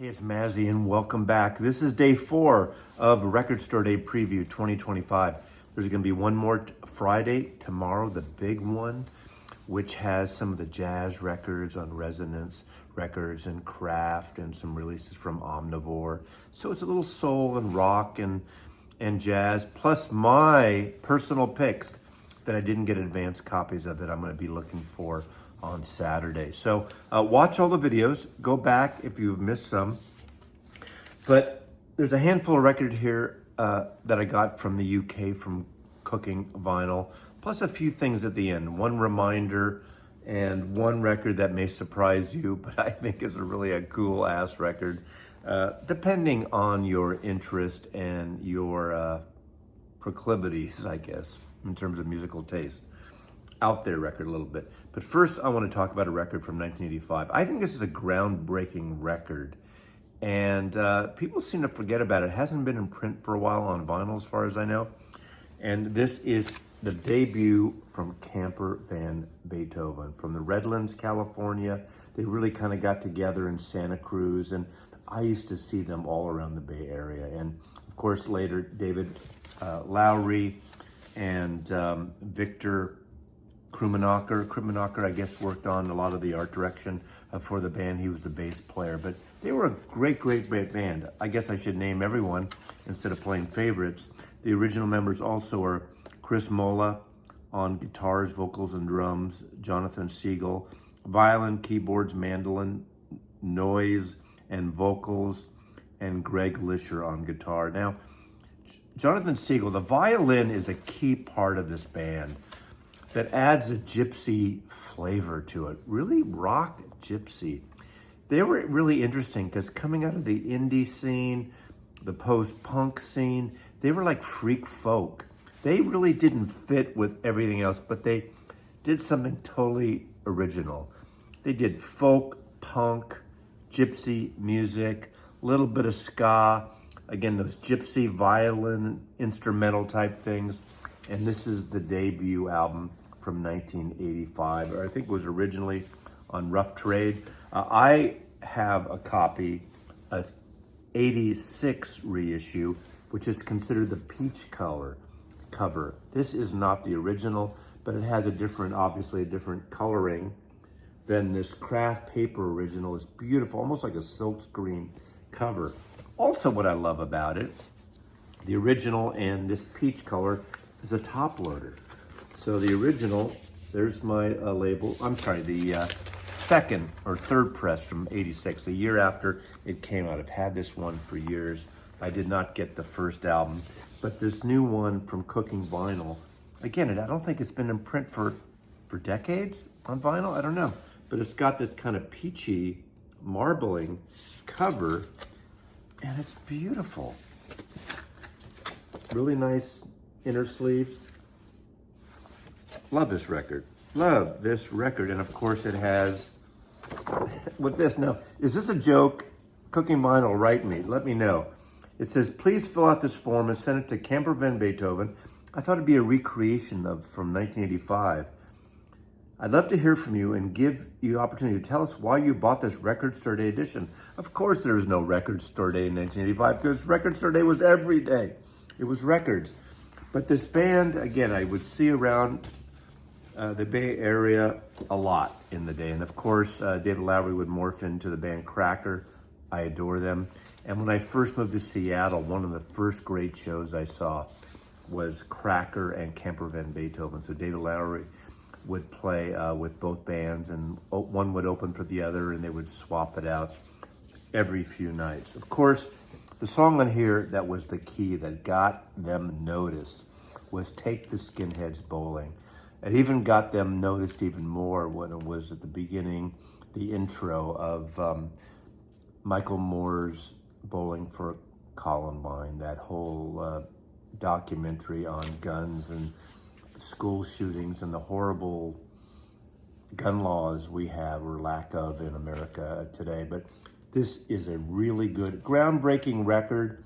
Hey, it's Mazzy and welcome back. This is day 4 of Record Store Day Preview 2025. There's going to be one more Friday, tomorrow, the big one, which has some of the jazz records on Resonance Records and Kraft and some releases from Omnivore. So it's a little soul and rock and jazz, plus my personal picks that I didn't get advanced copies of that I'm going to be looking for on Saturday. So watch all the videos, go back if you've missed some. But there's a handful of records here that I got from the UK from Cooking Vinyl, plus a few things at the end. One reminder and one record that may surprise you, but I think is really a cool ass record, depending on your interest and your proclivities, I guess, in terms of musical taste. Out there record a little bit. But first I want to talk about a record from 1985. I think this is a groundbreaking record and people seem to forget about it. It hasn't been in print for a while on vinyl as far as I know. And this is the debut from Camper Van Beethoven from the Redlands, California. They really kind of got together in Santa Cruz, and I used to see them all around the Bay Area. And of course later David Lowry and Victor Krummenacher, I guess, worked on a lot of the art direction for the band. He was the bass player, but they were a great band. I guess I should name everyone instead of playing favorites. The original members also are Chris Mola on guitars, vocals, and drums, Jonathan Siegel, violin, keyboards, mandolin, noise, and vocals, and Greg Lisher on guitar. Now, Jonathan Siegel, the violin is a key part of this band that adds a gypsy flavor to it. Really rock gypsy. They were really interesting because coming out of the indie scene, the post-punk scene, they were like freak folk. They really didn't fit with everything else, but they did something totally original. They did folk, punk, gypsy music, a little bit of ska, again, those gypsy violin, instrumental type things. And this is the debut album from 1985, or I think it was originally on Rough Trade. I have a copy, a 86 reissue, which is considered the peach color cover. This is not the original, but it has obviously a different coloring than this Kraft paper original. It's beautiful, almost like a silkscreen cover. Also, what I love about it, the original and this peach color, is a top loader. So the original, there's my label. I'm sorry, the second or third press from 86, a year after it came out. I've had this one for years. I did not get the first album, but this new one from Cooking Vinyl, again, I don't think it's been in print for decades on vinyl. I don't know, but it's got this kind of peachy marbling cover, and it's beautiful. Really nice inner sleeves. Love this record. Love this record. And of course it has, with this now, is this a joke? Cooking Vinyl, write me, let me know. It says, please fill out this form and send it to Camper Van Beethoven. I thought it'd be a recreation from 1985. I'd love to hear from you and give you opportunity to tell us why you bought this Record Store Day edition. Of course there was no Record Store Day in 1985 because Record Store Day was every day. It was records. But this band, again, I would see around the Bay Area a lot in the day. And of course, David Lowry would morph into the band Cracker. I adore them. And when I first moved to Seattle, one of the first great shows I saw was Cracker and Camper Van Beethoven. So David Lowry would play with both bands, and one would open for the other, and they would swap it out every few nights. Of course, the song on here that was the key that got them noticed was Take the Skinheads Bowling. It even got them noticed even more when it was at the beginning, the intro of Michael Moore's Bowling for Columbine, that whole documentary on guns and school shootings and the horrible gun laws we have or lack of in America today. But this is a really good, groundbreaking record.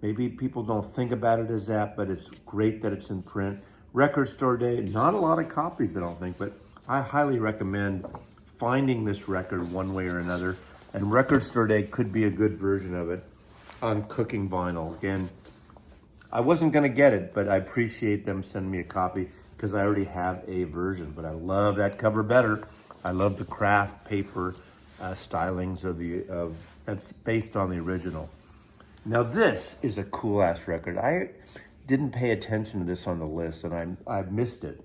Maybe people don't think about it as that, but it's great that it's in print. Record Store Day, not a lot of copies, I don't think, but I highly recommend finding this record one way or another. And Record Store Day could be a good version of it on cooking vinyl. Again, I wasn't going to get it, but I appreciate them sending me a copy because I already have a version. But I love that cover better. I love the craft paper stylings of that's based on the original. Now this is a cool ass record. I didn't pay attention to this on the list, and I missed it.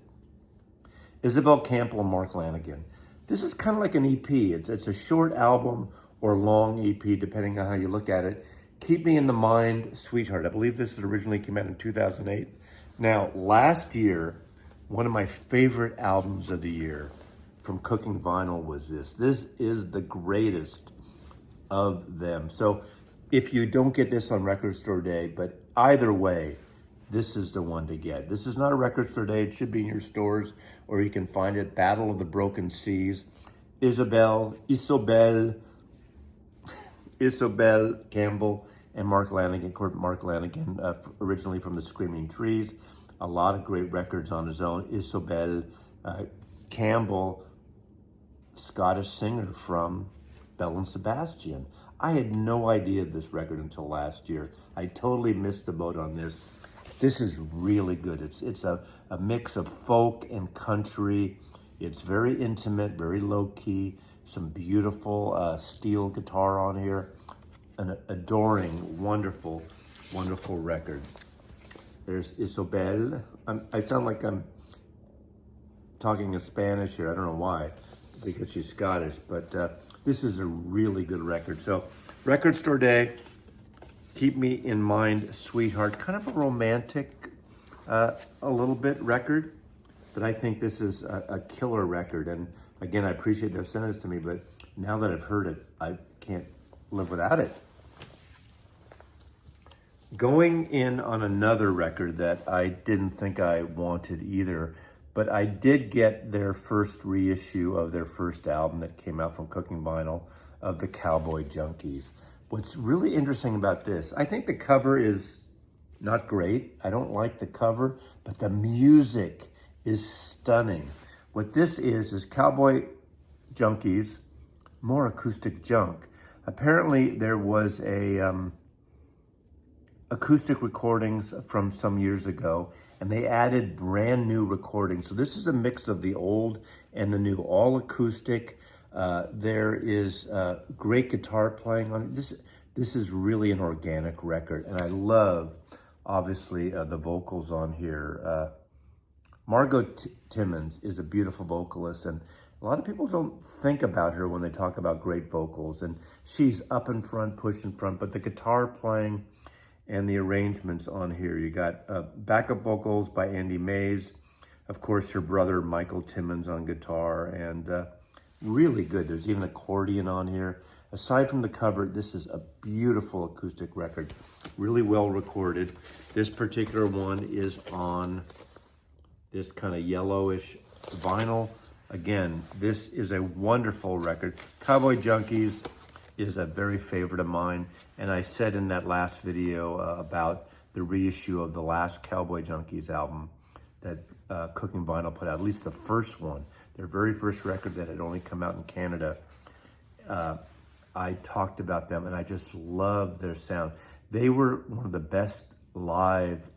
Isabel Campbell and Mark Lanigan. This is kind of like an EP. It's a short album or long EP, depending on how you look at it. Keep Me in the Mind, Sweetheart. I believe this originally came out in 2008. Now, last year, one of my favorite albums of the year from Cooking Vinyl was this. This is the greatest of them. So if you don't get this on Record Store Day, but either way, this is the one to get. This is not a Record Store Day. It should be in your stores, or you can find it. Battle of the Broken Seas. Isobel Campbell and Mark Lanigan. Mark Lanigan, originally from the Screaming Trees. A lot of great records on his own. Isobel Campbell, Scottish singer from Belle and Sebastian. I had no idea of this record until last year. I totally missed the boat on this. This is really good. It's a mix of folk and country. It's very intimate, very low-key. Some beautiful steel guitar on here. An adoring, wonderful, wonderful record. There's Isobel. I sound like I'm talking in Spanish here. I don't know why, because she's Scottish. But this is a really good record. So, Record Store Day. Keep Me in Mind, Sweetheart. Kind of a romantic, a little bit record, but I think this is a killer record. And again, I appreciate them sending this to me, but now that I've heard it, I can't live without it. Going in on another record that I didn't think I wanted either, but I did get their first reissue of their first album that came out from Cooking Vinyl of the Cowboy Junkies. What's really interesting about this, I think the cover is not great. I don't like the cover, but the music is stunning. What this is Cowboy Junkies, more acoustic junk. Apparently there was a acoustic recordings from some years ago, and they added brand new recordings. So this is a mix of the old and the new, all acoustic. There is great guitar playing on it. This is really an organic record, and I love, obviously, the vocals on here. Margot Timmons is a beautiful vocalist, and a lot of people don't think about her when they talk about great vocals, and she's up in front, push in front, but the guitar playing and the arrangements on here, you got backup vocals by Andy Mays, of course, her brother Michael Timmons on guitar, and really good. There's even accordion on here. Aside from the cover, this is a beautiful acoustic record, really well recorded. This particular one is on this kind of yellowish vinyl. Again, this is a wonderful record. Cowboy Junkies is a very favorite of mine, and I said in that last video about the reissue of the last Cowboy Junkies album that Cooking Vinyl put out, at least the first one, their very first record that had only come out in Canada. I talked about them, and I just love their sound. They were one of the best live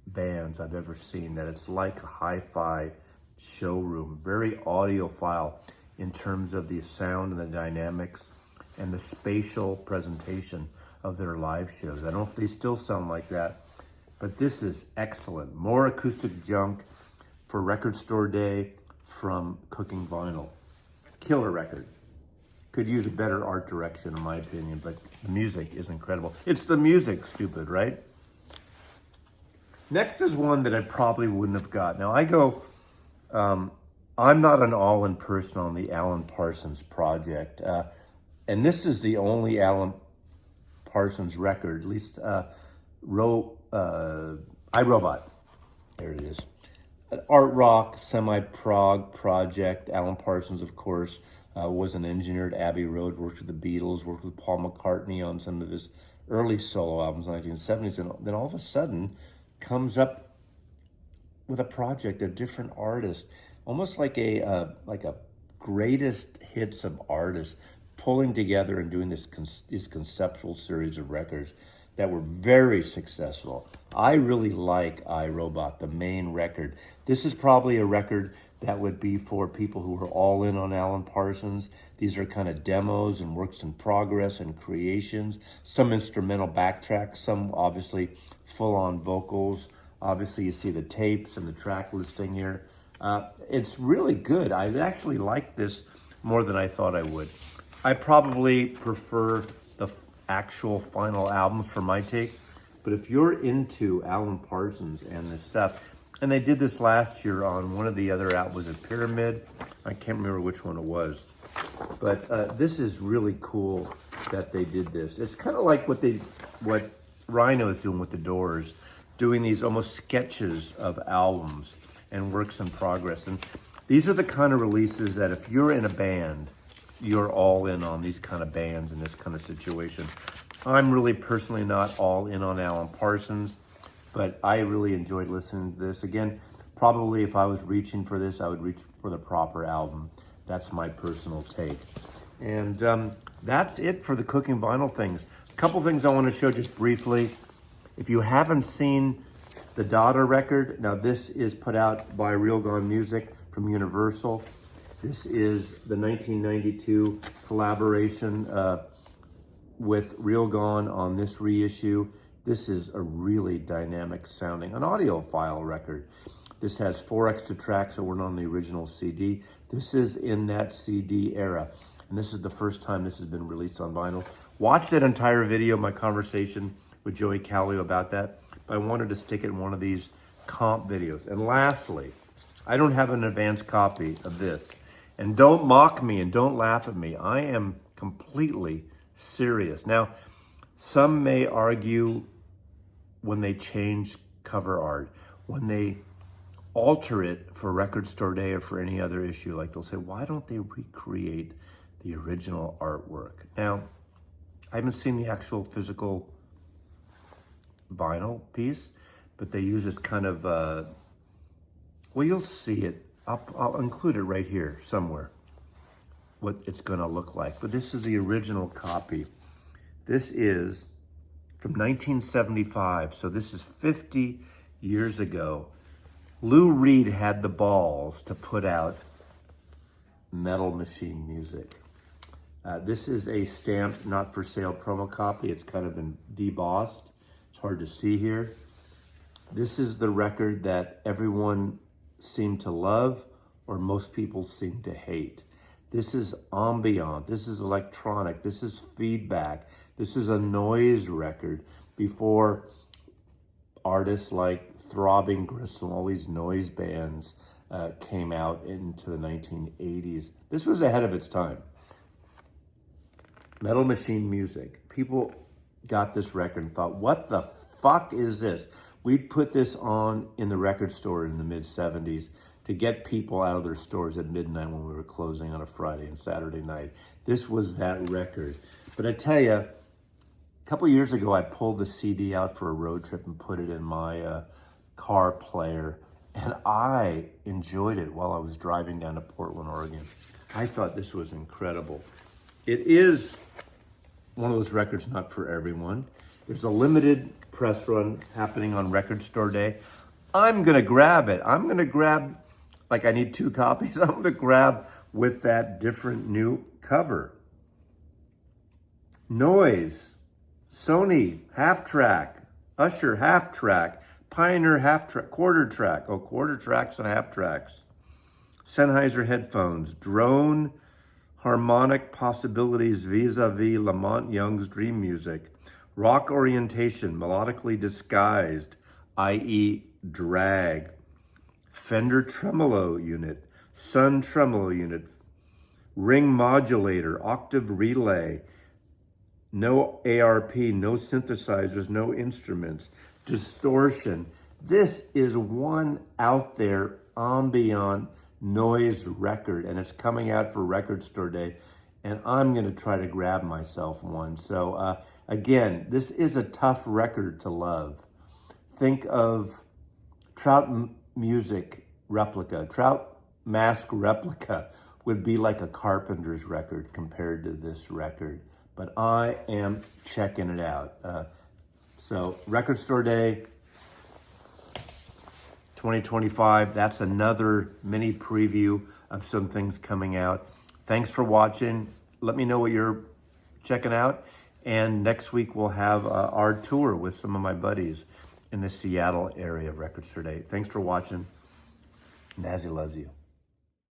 bands I've ever seen, that it's like a hi-fi showroom, very audiophile in terms of the sound and the dynamics and the spatial presentation of their live shows. I don't know if they still sound like that, but this is excellent. More acoustic junk for Record Store Day from Cooking Vinyl. Killer record. Could use a better art direction, in my opinion, but the music is incredible. It's the music, stupid, right? Next is one that I probably wouldn't have got. Now, I'm not an all-in person on the Alan Parsons Project, and this is the only Alan Parsons record, at least iRobot. There it is. An art rock, semi-prog project. Alan Parsons, of course, was an engineer at Abbey Road, worked with the Beatles, worked with Paul McCartney on some of his early solo albums in the 1970s, and then all of a sudden comes up with a project of different artists, almost like a greatest hits of artists, pulling together and doing this conceptual series of records that were very successful. I really like iRobot, the main record. This is probably a record that would be for people who are all in on Alan Parsons. These are kind of demos and works in progress and creations, some instrumental backtracks, some obviously full-on vocals. Obviously you see the tapes and the track listing here. It's really good. I actually like this more than I thought I would. I probably prefer the actual final albums for my take, but if you're into Alan Parsons and this stuff, and they did this last year on one of the other albums, was it Pyramid? I can't remember which one it was, but this is really cool that they did this. It's kind of like what Rhino is doing with the Doors, doing these almost sketches of albums and works in progress. And these are the kind of releases that if you're in a band, you're all in on these kind of bands in this kind of situation. I'm really personally not all in on Alan Parsons, but I really enjoyed listening to this. Again, probably if I was reaching for this, I would reach for the proper album. That's my personal take. And that's it for the cooking vinyl things. A couple things I want to show just briefly. If you haven't seen the Dada record, now this is put out by Real Gone Music from Universal. This is the 1992 collaboration with Real Gone on this reissue. This is a really dynamic sounding, an audiophile record. This has 4 extra tracks that weren't on the original CD. This is in that CD era, and this is the first time this has been released on vinyl. Watch that entire video, my conversation with Joey Callio about that. But I wanted to stick it in one of these comp videos. And lastly, I don't have an advanced copy of this. And don't mock me and don't laugh at me. I am completely serious. Now, some may argue when they change cover art, when they alter it for Record Store Day or for any other issue, like they'll say, why don't they recreate the original artwork? Now, I haven't seen the actual physical vinyl piece, but they use this kind of, well, you'll see it. I'll include it right here somewhere, what it's gonna look like. But this is the original copy. This is from 1975, so this is 50 years ago. Lou Reed had the balls to put out Metal Machine Music. This is a stamped, not for sale promo copy. It's kind of debossed. It's hard to see here. This is the record that everyone seemed to love, or most people seem to hate. This is ambient, this is electronic, this is feedback, this is a noise record before artists like Throbbing Gristle, all these noise bands came out into the 1980s. This was ahead of its time. Metal Machine Music. People got this record and thought, what the fuck is this? We'd put this on in the record store in the mid-70s to get people out of their stores at midnight when we were closing on a Friday and Saturday night. This was that record. But I tell you, a couple years ago, I pulled the CD out for a road trip and put it in my car player, and I enjoyed it while I was driving down to Portland, Oregon. I thought this was incredible. It is one of those records not for everyone. There's a limited press run happening on Record Store Day. I'm gonna grab it. I'm gonna grab, like I need 2 copies. I'm gonna grab with that different new cover. Noise, Sony half track, Usher half track, Pioneer half track, quarter track. Oh, quarter tracks and half tracks. Sennheiser headphones, drone, harmonic possibilities vis-a-vis Lamont Young's Dream Music. Rock orientation, melodically disguised, i.e. drag. Fender tremolo unit, Sun tremolo unit, ring modulator, octave relay, no ARP, no synthesizers, no instruments, distortion. This is one out there ambient noise record, and it's coming out for Record Store Day, and I'm gonna try to grab myself one. So again, this is a tough record to love. Think of Trout Music replica, Trout Mask replica would be like a Carpenter's record compared to this record. But I am checking it out. So Record Store Day 2025, that's another mini preview of some things coming out. Thanks for watching. Let me know what you're checking out. And next week we'll have our tour with some of my buddies in the Seattle area of Record Store Day. Thanks for watching. Nazi loves you.